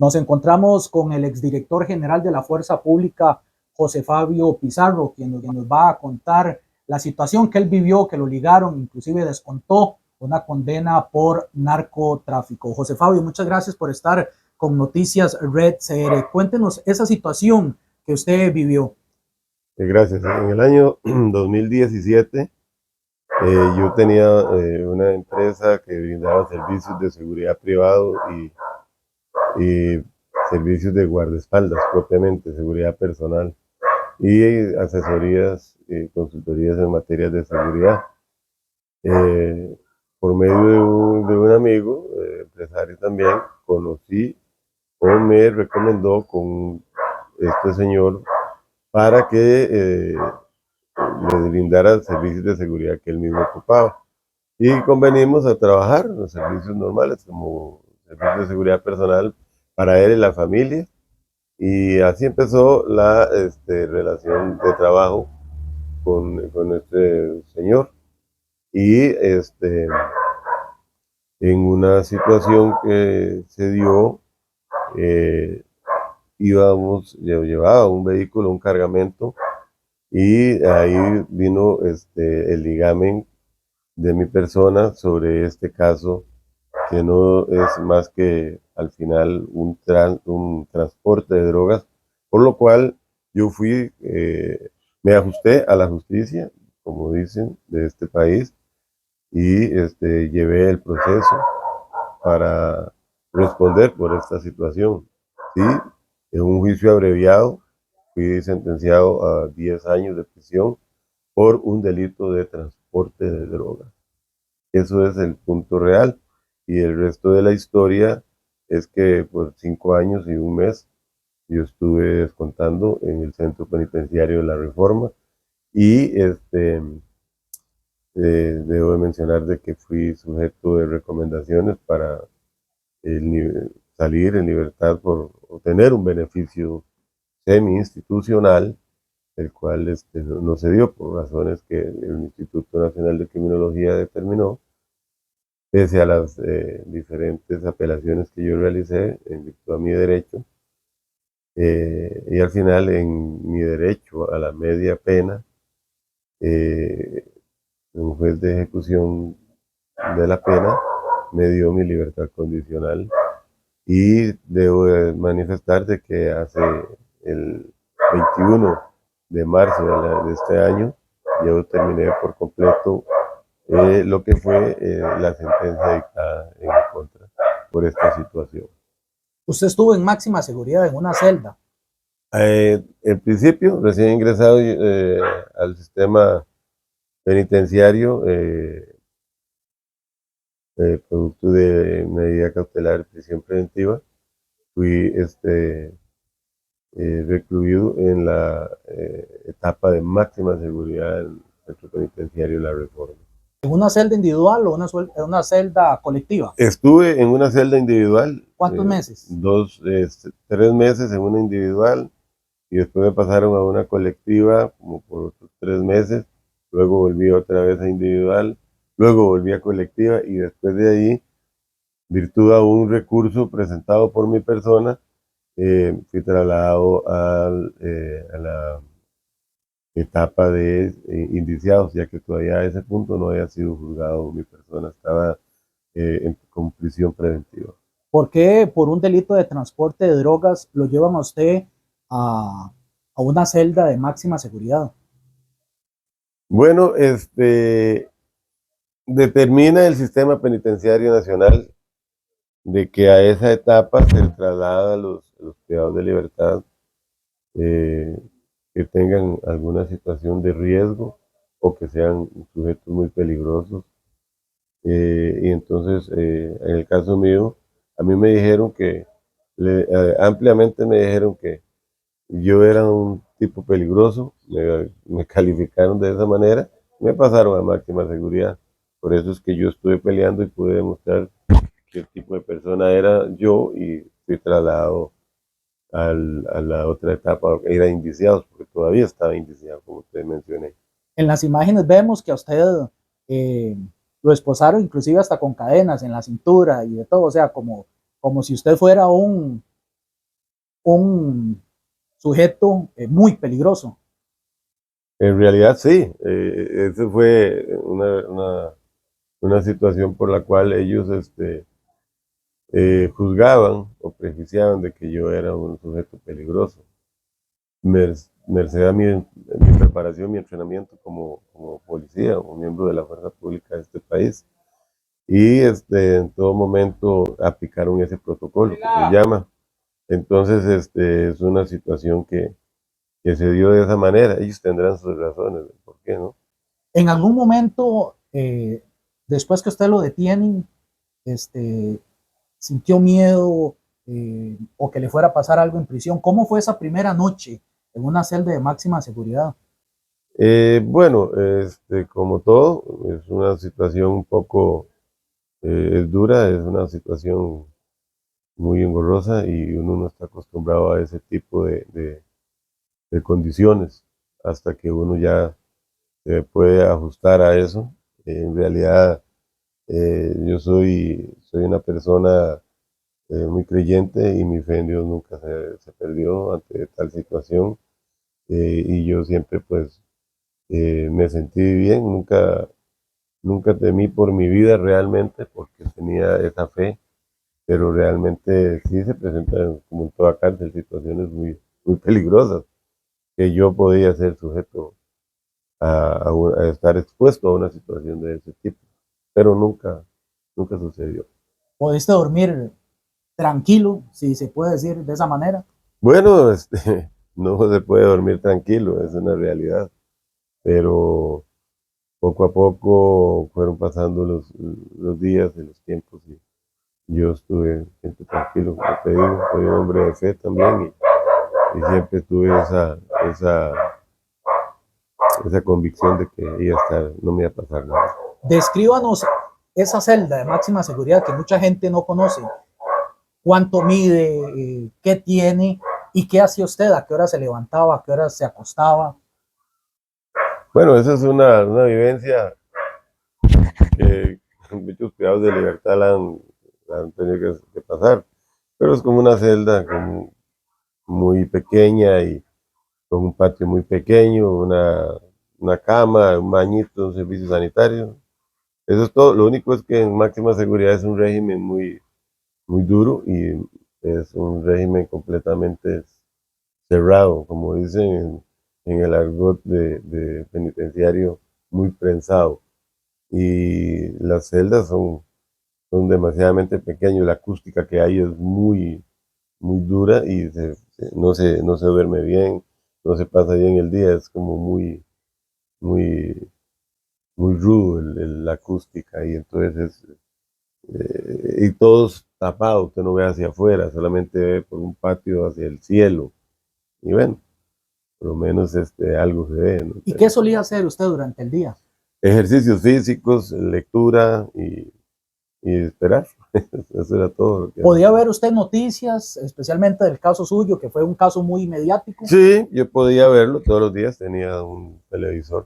Nos encontramos con el exdirector general de la Fuerza Pública, José Fabio Pizarro, quien nos va a contar la situación que él vivió, que lo ligaron, inclusive descontó una condena por narcotráfico. José Fabio, muchas gracias por estar con Noticias Red CR. Cuéntenos esa situación que usted vivió. Gracias. En el año 2017 yo tenía una empresa que brindaba servicios de seguridad privado y servicios de guardaespaldas propiamente, seguridad personal y asesorías y consultorías en materias de seguridad. Por medio de un amigo, empresario también, conocí o me recomendó con este señor para que le brindara servicios de seguridad que él mismo ocupaba. Y convenimos a trabajar en los servicios normales, como servicios de seguridad personal para él y la familia. Y así empezó la relación de trabajo con este señor. Y en una situación que se dio, eh, yo llevaba un vehículo, un cargamento, y ahí vino el ligamen de mi persona sobre este caso, que no es más que al final un transporte de drogas, por lo cual yo me ajusté a la justicia, como dicen, de este país, y llevé el proceso para responder por esta situación. Sí, en un juicio abreviado fui sentenciado a 10 años de prisión por un delito de transporte de drogas. Eso es el punto real. Y el resto de la historia es que por 5 años y un mes yo estuve descontando en el Centro Penitenciario de la Reforma y debo de mencionar de que fui sujeto de recomendaciones para salir en libertad por obtener un beneficio semi-institucional, el cual no se dio por razones que el Instituto Nacional de Criminología determinó, pese a las diferentes apelaciones que yo realicé en virtud a mi derecho, y al final en mi derecho a la media pena, eh, un juez de ejecución de la pena me dio mi libertad condicional y debo manifestar de que hace el 21 de marzo de este año yo terminé por completo lo que fue la sentencia dictada en mi contra por esta situación. Usted estuvo en máxima seguridad en una celda. En principio, recién ingresado al sistema penitenciario, producto de medida cautelar de prisión preventiva, fui recluido en la etapa de máxima seguridad del centro penitenciario La Reforma. ¿En una celda individual o una celda colectiva? Estuve en una celda individual. ¿Cuántos meses? 3 meses en una individual y después me pasaron a una colectiva como por otros 3 meses, luego volví otra vez a individual, luego volví a colectiva y después de ahí, virtud a un recurso presentado por mi persona, fui trasladado a la etapa de indiciados, ya que todavía a ese punto no había sido juzgado mi persona, estaba con prisión preventiva. ¿Por qué por un delito de transporte de drogas lo llevan a usted a una celda de máxima seguridad? Bueno, determina el sistema penitenciario nacional de que a esa etapa se traslada a los privados de libertad que tengan alguna situación de riesgo o que sean sujetos muy peligrosos. Y entonces, en el caso mío, a mí me dijeron ampliamente me dijeron que yo era un tipo peligroso, me calificaron de esa manera, me pasaron a máxima seguridad. Por eso es que yo estuve peleando y pude demostrar qué tipo de persona era yo y fui trasladado a la otra etapa, era indiciado, porque todavía estaba indiciado, como te mencioné. En las imágenes vemos que a usted eh, lo esposaron inclusive hasta con cadenas en la cintura y de todo, o sea, como si usted fuera un sujeto muy peligroso. En realidad sí, esa fue una situación por la cual ellos juzgaban o prejuiciaban de que yo era un sujeto peligroso. Merced a mi preparación, mi entrenamiento como policía o miembro de la fuerza pública de este país. Y en todo momento aplicaron ese protocolo que se llama. Entonces, es una situación que se dio de esa manera. Ellos tendrán sus razones de por qué, ¿no? En algún momento, después que usted lo detienen, este, sintió miedo o que le fuera a pasar algo en prisión. ¿Cómo fue esa primera noche en una celda de máxima seguridad? Bueno, como todo, es una situación un poco, es dura, es una situación muy engorrosa y uno no está acostumbrado a ese tipo de condiciones hasta que uno ya se puede ajustar a eso. En realidad, yo soy una persona muy creyente y mi fe en Dios nunca se perdió ante tal situación, y yo siempre pues me sentí bien, nunca temí por mi vida realmente porque tenía esa fe, pero realmente sí se presentan, como en toda cárcel, situaciones muy peligrosas que yo podía ser sujeto a estar expuesto a una situación de ese tipo, pero nunca sucedió. ¿Pudiste dormir tranquilo, si se puede decir de esa manera? Bueno, no se puede dormir tranquilo, es una realidad, pero poco a poco fueron pasando los días y los tiempos y yo estuve siempre tranquilo, como te digo, soy un hombre de fe también y siempre tuve esa convicción de que iba a estar, no me iba a pasar nada. Descríbanos esa celda de máxima seguridad que mucha gente no conoce. ¿Cuánto mide? ¿Qué tiene? ¿Y qué hacía usted? ¿A qué hora se levantaba? ¿A qué hora se acostaba? Bueno, esa es una vivencia que muchos privados de libertad la han tenido que pasar, pero es como una celda como muy pequeña y con un patio muy pequeño, una cama, un bañito, un servicio sanitario. Eso es todo. Lo único es que en máxima seguridad es un régimen muy duro y es un régimen completamente cerrado, como dicen en el argot de penitenciario, muy prensado. Y las celdas son demasiadamente pequeñas, la acústica que hay es muy dura y no se duerme bien, no se pasa bien el día, es como muy, muy rudo la acústica y entonces y todos tapados, usted no ve hacia afuera, solamente ve por un patio hacia el cielo y bueno, por lo menos algo se ve, ¿no? ¿Y qué solía hacer usted durante el día? Ejercicios físicos, lectura y esperar, eso era todo lo que ¿Podía hacía. ver usted noticias, especialmente del caso suyo, que fue un caso muy mediático? Sí, yo podía verlo todos los días, tenía un televisor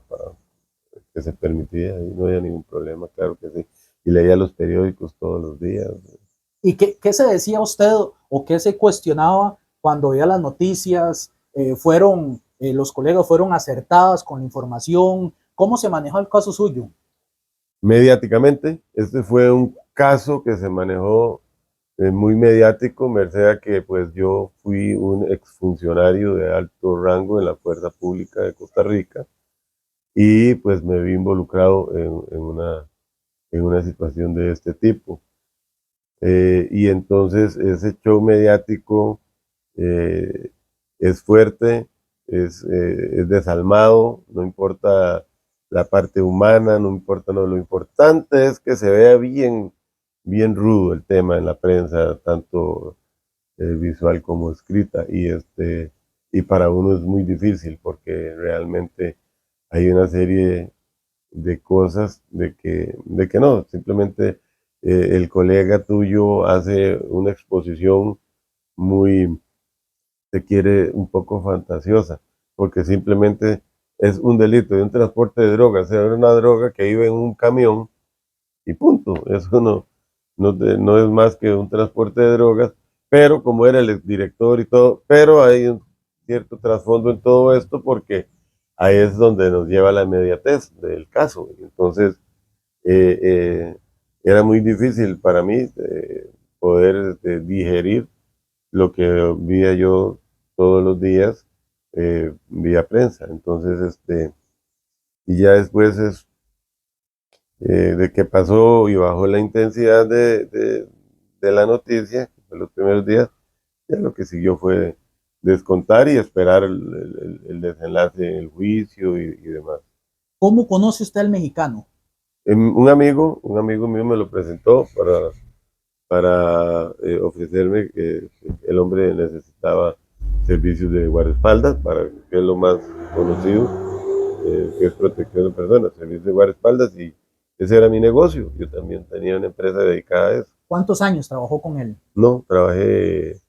que se permitía y no había ningún problema, claro que sí. Y leía los periódicos todos los días. ¿Y qué se decía usted o qué se cuestionaba cuando veía las noticias? ¿Los colegas fueron acertadas con la información? ¿Cómo se manejó el caso suyo? Mediáticamente, este fue un caso que se manejó muy mediático, merced a que pues yo fui un exfuncionario de alto rango en la Fuerza Pública de Costa Rica y pues me vi involucrado en una situación de este tipo. Y entonces ese show mediático eh, es fuerte, es desalmado, no importa la parte humana, no importa, no, lo importante es que se vea bien rudo el tema en la prensa, tanto visual como escrita, y para uno es muy difícil porque realmente hay una serie de cosas de que no, simplemente el colega tuyo hace una exposición muy, se quiere un poco fantasiosa, porque simplemente es un delito de un transporte de drogas, o sea, una droga que iba en un camión, y punto. Eso no es más que un transporte de drogas, pero como era el director y todo, pero hay un cierto trasfondo en todo esto porque ahí es donde nos lleva la inmediatez del caso. Entonces, eh, eh, era muy difícil para mí poder digerir lo que veía yo todos los días vía prensa. Entonces, y ya después de que pasó y bajó la intensidad de la noticia, en los primeros días, ya lo que siguió fue descontar y esperar el desenlace, el juicio y demás. ¿Cómo conoce usted al mexicano? Un amigo mío me lo presentó para ofrecerme que el hombre necesitaba servicios de guardaespaldas, para que es lo más conocido, que es protección de personas, servicios de guardaespaldas, y ese era mi negocio. Yo también tenía una empresa dedicada a eso. ¿Cuántos años trabajó con él? No, trabajé,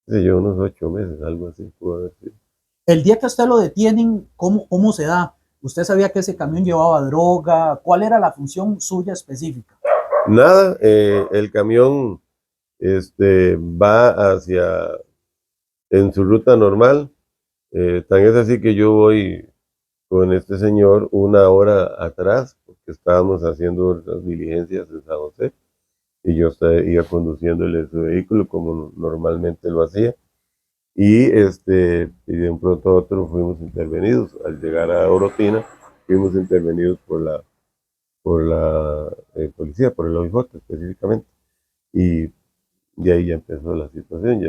qué sé yo, unos 8 meses, algo así, pudo haber sido. El día que a usted lo detienen, ¿cómo se da? ¿Usted sabía que ese camión llevaba droga? ¿Cuál era la función suya específica? Nada, el camión va en su ruta normal. Tan es así que yo voy con este señor una hora atrás, porque estábamos haciendo las diligencias en San José, y yo iba conduciéndole su vehículo como normalmente lo hacía, y de un pronto a otro fuimos intervenidos. Al llegar a Orotina, fuimos intervenidos por la policía, por el OIJ específicamente, y de ahí ya empezó la situación,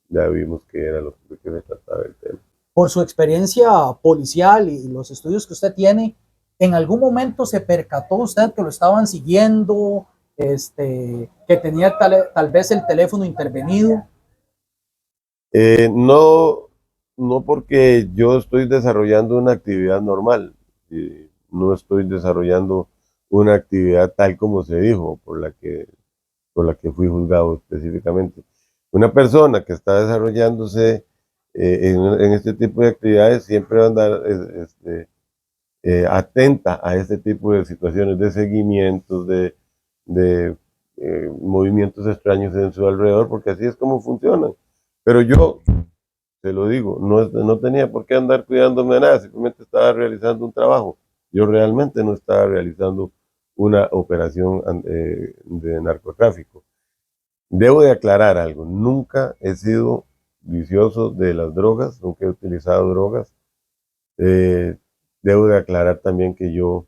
ya vimos que era lo que se trataba el tema. Por su experiencia policial y los estudios que usted tiene, ¿en algún momento se percató usted que lo estaban siguiendo, que tenía tal vez el teléfono intervenido? No, no porque yo estoy desarrollando una actividad normal, no estoy desarrollando una actividad tal como se dijo, por la que fui juzgado específicamente. Una persona que está desarrollándose en este tipo de actividades siempre va a andar atenta a este tipo de situaciones de seguimientos, de movimientos extraños en su alrededor, porque así es como funcionan. Pero yo, te lo digo, no tenía por qué andar cuidándome de nada, simplemente estaba realizando un trabajo. Yo realmente no estaba realizando una operación de narcotráfico. Debo de aclarar algo, nunca he sido vicioso de las drogas, nunca he utilizado drogas. Eh, Debo de aclarar también que yo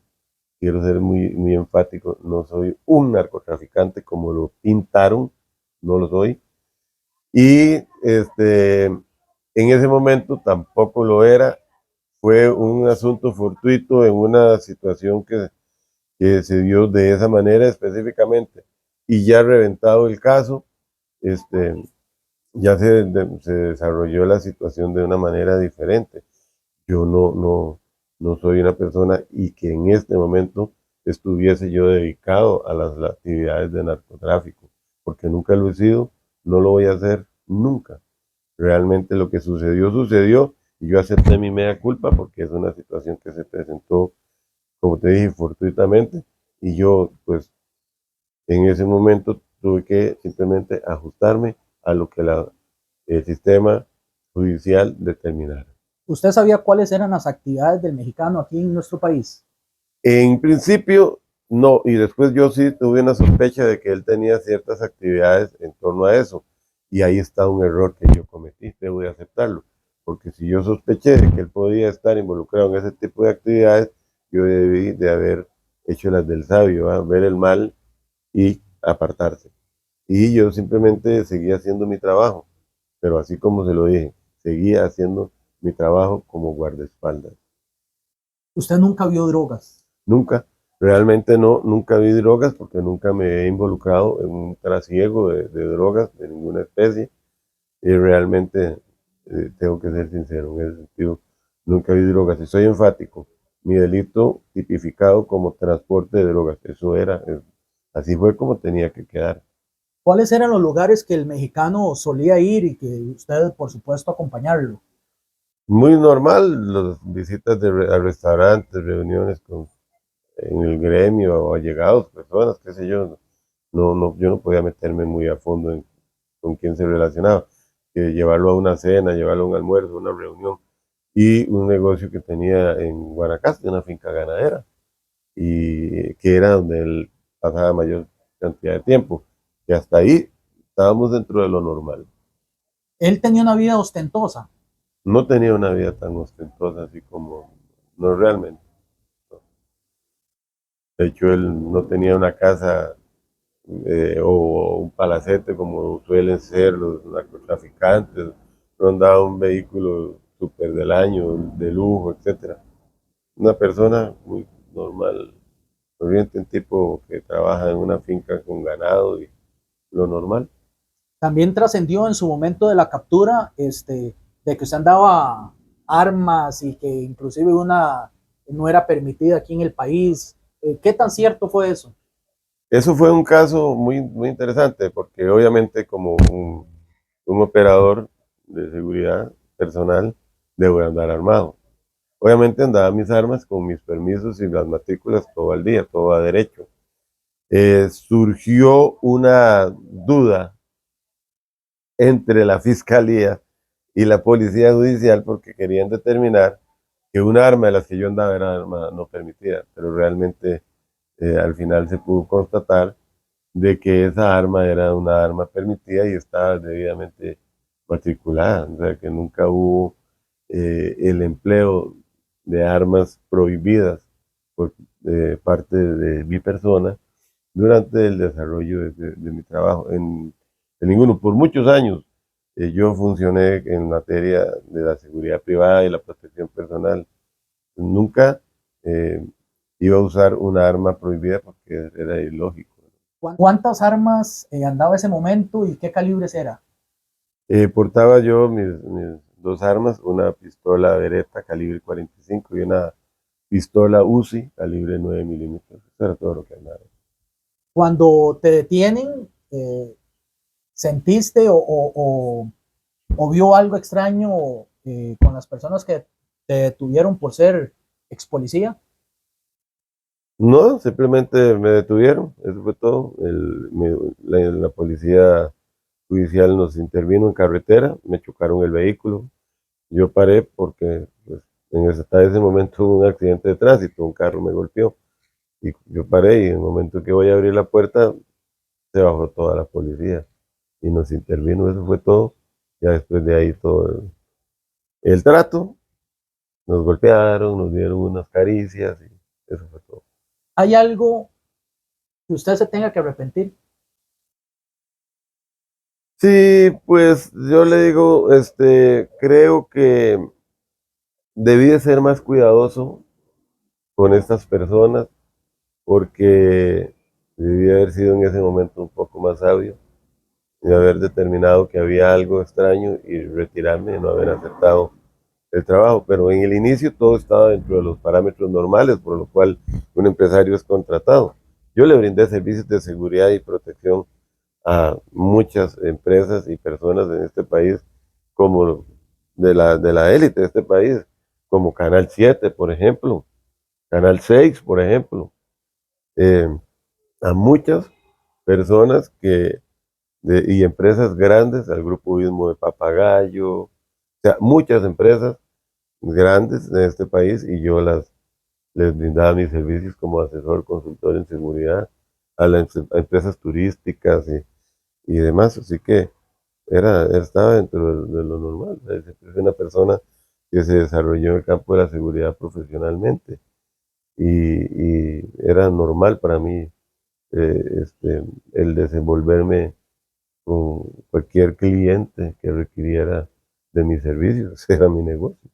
quiero ser muy, muy enfático, no soy un narcotraficante como lo pintaron, no lo soy. Y en ese momento tampoco lo era, fue un asunto fortuito en una situación que se dio de esa manera específicamente. Y ya reventado el caso, este, ya se desarrolló la situación de una manera diferente. Yo no soy una persona y que en este momento estuviese yo dedicado a las actividades de narcotráfico, porque nunca lo he sido, no lo voy a hacer nunca. Realmente lo que sucedió, sucedió, y yo acepté mi mea culpa porque es una situación que se presentó, como te dije, fortuitamente, y yo pues en ese momento tuve que simplemente ajustarme a lo que el sistema judicial determinara. ¿Usted sabía cuáles eran las actividades del mexicano aquí en nuestro país? En principio, no, y después yo sí tuve una sospecha de que él tenía ciertas actividades en torno a eso, y ahí está un error que yo cometí, debo de aceptarlo, porque si yo sospeché de que él podía estar involucrado en ese tipo de actividades, yo debí de haber hecho las del sabio, ¿va? Ver el mal y apartarse. Y yo simplemente seguía haciendo mi trabajo, pero así como se lo dije, seguía haciendo mi trabajo como guardaespaldas. Usted nunca vio drogas. Nunca, realmente no, nunca vi drogas porque nunca me he involucrado en un trasiego de drogas de ninguna especie, y realmente tengo que ser sincero en ese sentido, nunca vi drogas y soy enfático. Mi delito tipificado como transporte de drogas, eso era, así fue como tenía que quedar. ¿Cuáles eran los lugares que el mexicano solía ir y que usted, por supuesto, acompañarlo? Muy normal, las visitas a restaurantes, reuniones en el gremio o allegados, personas, qué sé yo. No, yo no podía meterme muy a fondo con quién se relacionaba, que llevarlo a una cena, llevarlo a un almuerzo, una reunión, y un negocio que tenía en Guanacaste, una finca ganadera, y que era donde él pasaba mayor cantidad de tiempo, y hasta ahí estábamos dentro de lo normal. Él tenía una vida ostentosa. No tenía una vida tan ostentosa así como, no realmente. De hecho, él no tenía una casa o un palacete como suelen ser los narcotraficantes, no andaba un vehículo súper del año, de lujo, etcétera. Una persona muy normal, corriente, un tipo que trabaja en una finca con ganado y lo normal. También trascendió en su momento de la captura, de que usted andaba armas y que inclusive una no era permitida aquí en el país. ¿Qué tan cierto fue eso? Eso fue un caso muy interesante porque obviamente como un operador de seguridad personal debo andar armado. Obviamente andaba mis armas con mis permisos y las matrículas todo al día, todo a derecho. Surgió una duda entre la fiscalía y la policía judicial porque querían determinar que una arma de las que yo andaba era arma no permitida, pero realmente al final se pudo constatar de que esa arma era una arma permitida y estaba debidamente matriculada, o sea que nunca hubo el empleo de armas prohibidas por parte de mi persona durante el desarrollo de mi trabajo. En ninguno, por muchos años, yo funcioné en materia de la seguridad privada y la protección personal. Nunca eh, iba a usar una arma prohibida porque era ilógico. ¿Cuántas armas andaba ese momento y qué calibres era? Portaba yo mis dos armas, una pistola Beretta calibre 45 y una pistola Uzi calibre 9 milímetros. Eso era todo lo que andaba. Cuando te detienen, ¿sentiste o vio algo extraño con las personas que te detuvieron por ser ex policía? No, simplemente me detuvieron, eso fue todo. La policía judicial nos intervino en carretera, me chocaron el vehículo. Yo paré porque pues, hasta ese momento hubo un accidente de tránsito, un carro me golpeó. Y yo paré y en el momento que voy a abrir la puerta, se bajó toda la policía y nos intervino, eso fue todo. Ya después de ahí todo el trato, nos golpearon, nos dieron unas caricias y eso fue todo. ¿Hay algo que usted se tenga que arrepentir? Sí, pues yo le digo, creo que debí de ser más cuidadoso con estas personas porque debí haber sido en ese momento un poco más sabio y haber determinado que había algo extraño y retirarme, no haber aceptado el trabajo. Pero en el inicio todo estaba dentro de los parámetros normales, por lo cual un empresario es contratado. Yo le brindé servicios de seguridad y protección a muchas empresas y personas en este país, como de la élite de este país, como Canal 7, por ejemplo, Canal 6, por ejemplo, eh, a muchas personas y empresas grandes, al grupo mismo de Papagayo, o sea, muchas empresas grandes en este país y yo les brindaba mis servicios como asesor, consultor en seguridad a las empresas turísticas y demás, así que estaba dentro de lo normal. Es una persona que se desarrolló en el campo de la seguridad profesionalmente y era normal para mí el desenvolverme con cualquier cliente que requiriera de mis servicios, era mi negocio.